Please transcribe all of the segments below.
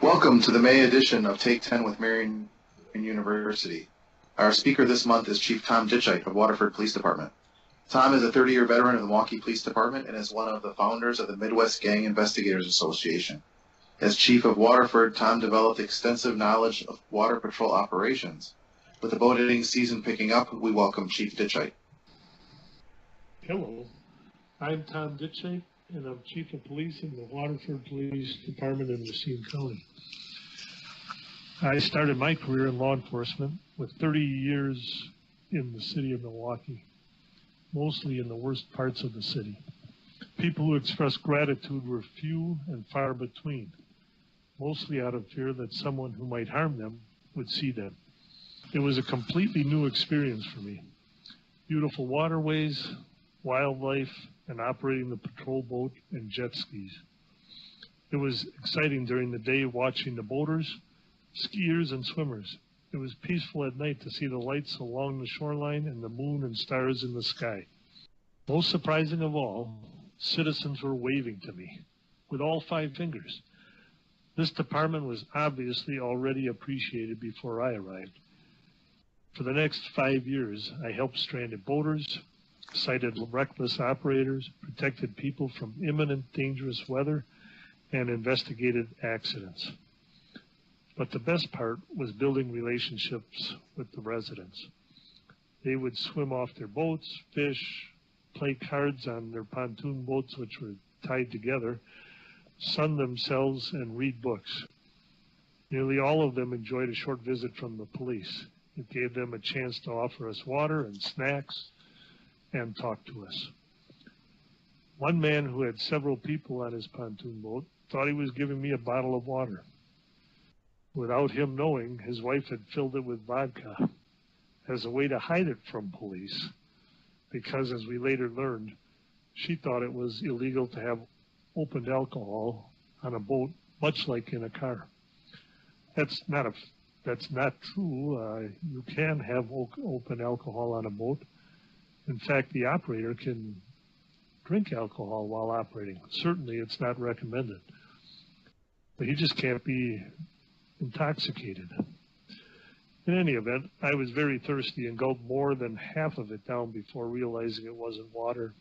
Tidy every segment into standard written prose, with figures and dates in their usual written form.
Welcome to the May edition of Take 10 with Marian University. Our speaker this month is Chief Tom Ditscheit of Waterford Police Department. Tom is a 30-year veteran of the Milwaukee Police Department and is one of the founders of the Midwest Gang Investigators Association. As Chief of Waterford, Tom developed extensive knowledge of water patrol operations. With the boating season picking up, we welcome Chief Ditscheit. Hello, I'm Tom Ditscheit, and I'm Chief of Police in the Waterford Police Department in Racine County. I started my career in law enforcement with 30 years in the city of Milwaukee, mostly in the worst parts of the city. People who expressed gratitude were few and far between, mostly out of fear that someone who might harm them would see them. It was a completely new experience for me. Beautiful waterways, wildlife, and operating the patrol boat and jet skis. It was exciting during the day watching the boaters, skiers, and swimmers. It was peaceful at night to see the lights along the shoreline and the moon and stars in the sky. Most surprising of all, citizens were waving to me with all 5 fingers. This department was obviously already appreciated before I arrived. For the next 5 years, I helped stranded boaters, cited reckless operators, protected people from imminent dangerous weather, and investigated accidents. But the best part was building relationships with the residents. They would swim off their boats, fish, play cards on their pontoon boats, which were tied together, sun themselves, and read books. Nearly all of them enjoyed a short visit from the police. It gave them a chance to offer us water and snacks and talk to us. One man who had several people on his pontoon boat thought he was giving me a bottle of water. Without him knowing, his wife had filled it with vodka as a way to hide it from police, because as we later learned, she thought it was illegal to have opened alcohol on a boat, much like in a car. That's not true. You can have open alcohol on a boat. In fact, the operator can drink alcohol while operating. Certainly, it's not recommended. But he just can't be intoxicated. In any event, I was very thirsty and gulped more than half of it down before realizing it wasn't water.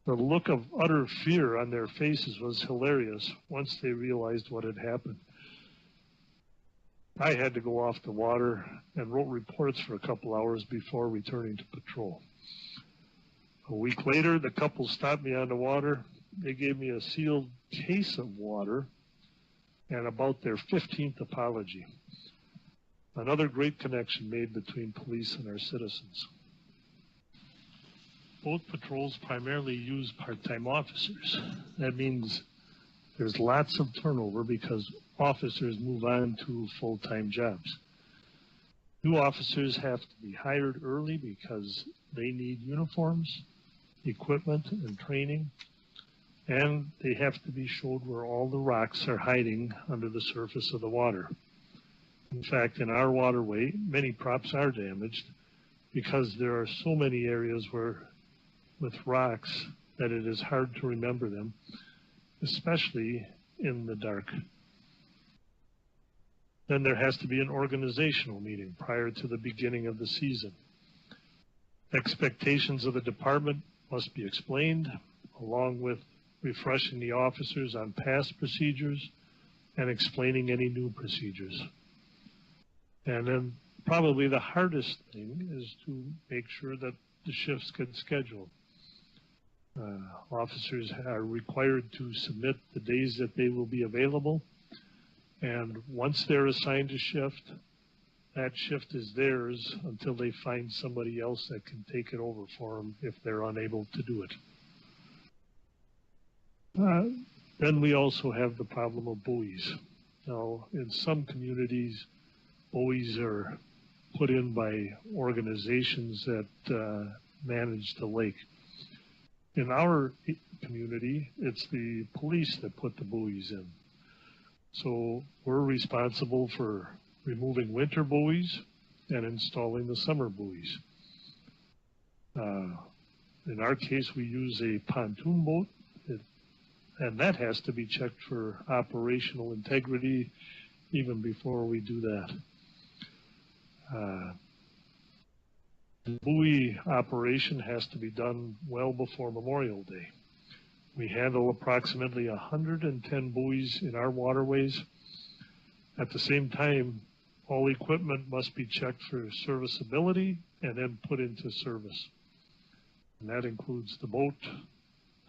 The look of utter fear on their faces was hilarious once they realized what had happened. I had to go off the water and wrote reports for a couple hours before returning to patrol. A week later, the couple stopped me on the water. They gave me a sealed case of water and about their 15th apology. Another great connection made between police and our citizens. Boat patrols primarily use part-time officers. That means there's lots of turnover because officers move on to full-time jobs. New officers have to be hired early because they need uniforms, equipment, and training, and they have to be showed where all the rocks are hiding under the surface of the water. In fact, in our waterway, many props are damaged because there are so many areas with rocks that it is hard to remember them, especially in the dark. Then there has to be an organizational meeting prior to the beginning of the season. Expectations of the department must be explained, along with refreshing the officers on past procedures and explaining any new procedures. And then probably the hardest thing is to make sure that the shifts get scheduled. Officers are required to submit the days that they will be available, and once they're assigned a shift, that shift is theirs until they find somebody else that can take it over for them if they're unable to do it. Then we also have the problem of buoys. Now, in some communities, buoys are put in by organizations that manage the lake. In our community, it's the police that put the buoys in. So we're responsible for removing winter buoys and installing the summer buoys. In our case, we use a pontoon boat. It and that has to be checked for operational integrity even before we do that. The buoy operation has to be done well before Memorial Day. We handle approximately 110 buoys in our waterways. At the same time, all equipment must be checked for serviceability and then put into service. And that includes the boat,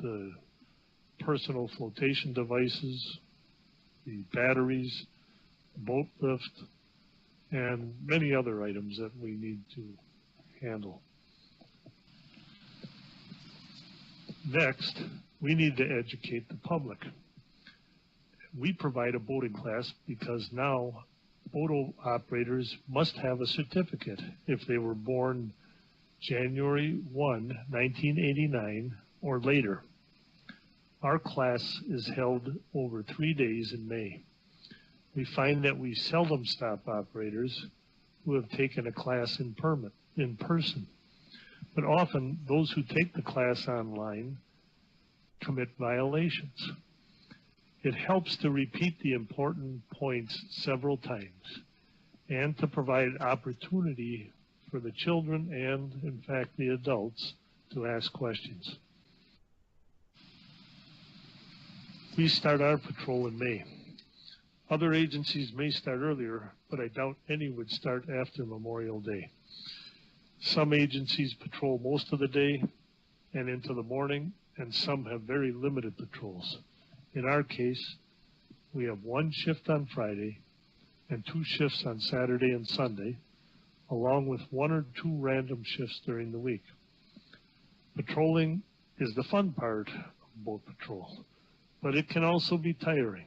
the personal flotation devices, the batteries, the boat lift, and many other items that we need to handle. Next, we need to educate the public. We provide a boating class because now boat operators must have a certificate if they were born January 1, 1989 or later. Our class is held over 3 days in May. We find that we seldom stop operators who have taken a class in person, but often those who take the class online commit violations. It helps to repeat the important points several times and to provide opportunity for the children and, in fact, the adults to ask questions. We start our patrol in May. Other agencies may start earlier, but I doubt any would start after Memorial Day. Some agencies patrol most of the day and into the morning, and some have very limited patrols. In our case, we have 1 shift on Friday and 2 shifts on Saturday and Sunday, along with 1 or 2 random shifts during the week. Patrolling is the fun part of boat patrol, but it can also be tiring.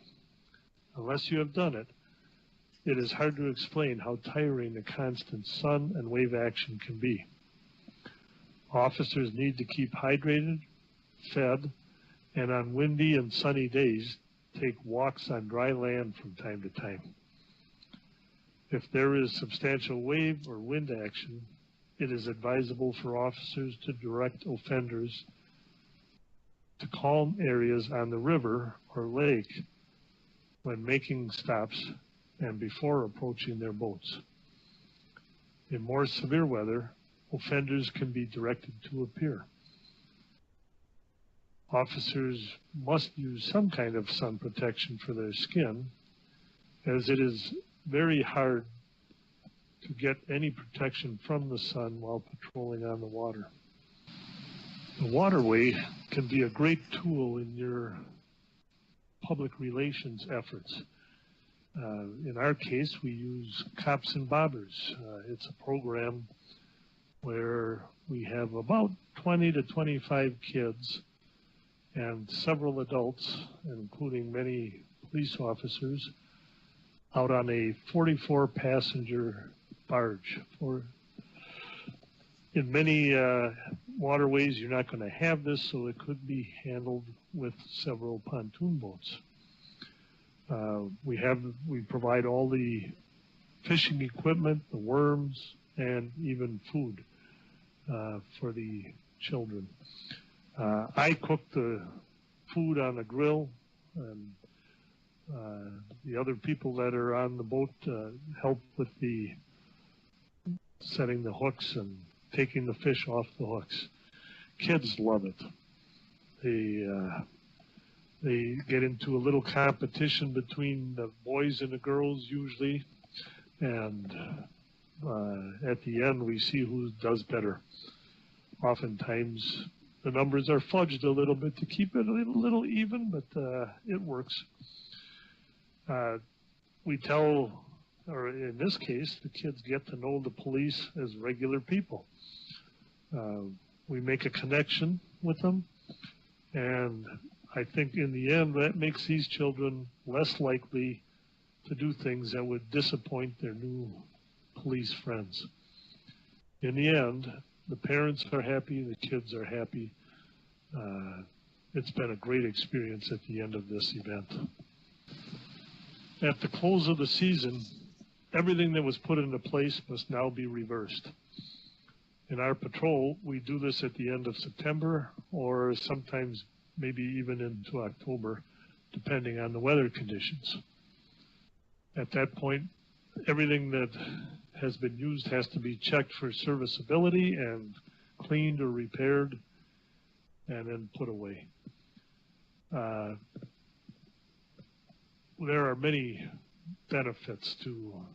Unless you have done it, it is hard to explain how tiring the constant sun and wave action can be. Officers need to keep hydrated, fed, and on windy and sunny days, take walks on dry land from time to time. If there is substantial wave or wind action, it is advisable for officers to direct offenders to calm areas on the river or lake when making stops and before approaching their boats. In more severe weather, offenders can be directed to a pier. Officers must use some kind of sun protection for their skin, as it is very hard to get any protection from the sun while patrolling on the water. The waterway can be a great tool in your public relations efforts. In our case, we use Cops and Bobbers. It's a program where we have about 20 to 25 kids and several adults, including many police officers, out on a 44-passenger barge. In many waterways, you're not going to have this, so it could be handled with several pontoon boats. We provide all the fishing equipment, the worms, and even food for the children. I cook the food on the grill, and the other people that are on the boat help with the setting the hooks and taking the fish off the hooks. Kids love it. They get into a little competition between the boys and the girls usually, and at the end we see who does better. Oftentimes the numbers are fudged a little bit to keep it a little even, but it works. We tell, or in this case, the kids get to know the police as regular people. We make a connection with them, and I think in the end that makes these children less likely to do things that would disappoint their new police friends. In the end, the parents are happy, the kids are happy. It's been a great experience at the end of this event. At the close of the season, everything that was put into place must now be reversed. In our patrol, we do this at the end of September or sometimes maybe even into October, depending on the weather conditions. At that point, everything that has been used has to be checked for serviceability and cleaned or repaired and then put away. There are many benefits to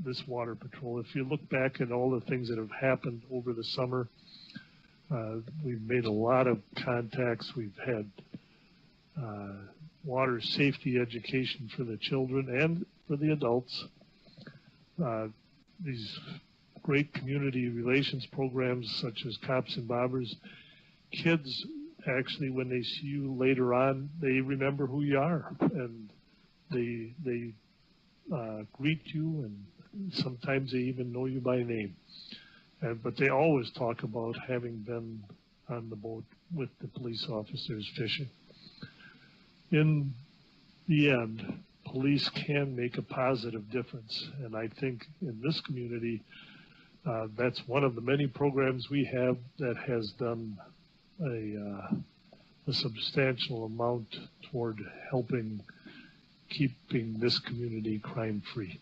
this water patrol. If you look back at all the things that have happened over the summer, we've made a lot of contacts. We've had water safety education for the children and for the adults. These great community relations programs such as Cops and Bobbers. Kids, actually, when they see you later on, they remember who you are, and they greet you, and sometimes they even know you by name. But they always talk about having been on the boat with the police officers fishing. In the end, police can make a positive difference, and I think in this community, that's one of the many programs we have that has done a substantial amount toward helping keeping this community crime-free.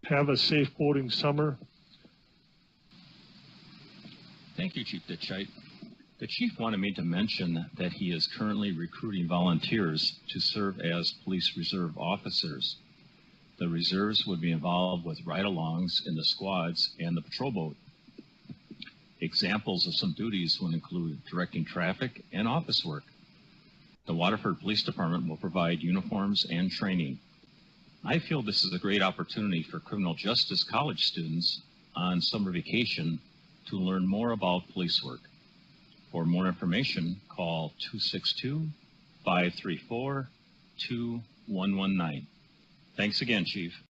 Have a safe boating summer. Thank you, Chief Ditscheit. The Chief wanted me to mention that he is currently recruiting volunteers to serve as police reserve officers. The reserves would be involved with ride-alongs in the squads and the patrol boat. Examples of some duties would include directing traffic and office work. The Waterford Police Department will provide uniforms and training. I feel this is a great opportunity for criminal justice college students on summer vacation to learn more about police work. For more information, call 262-534-2119. Thanks again, Chief.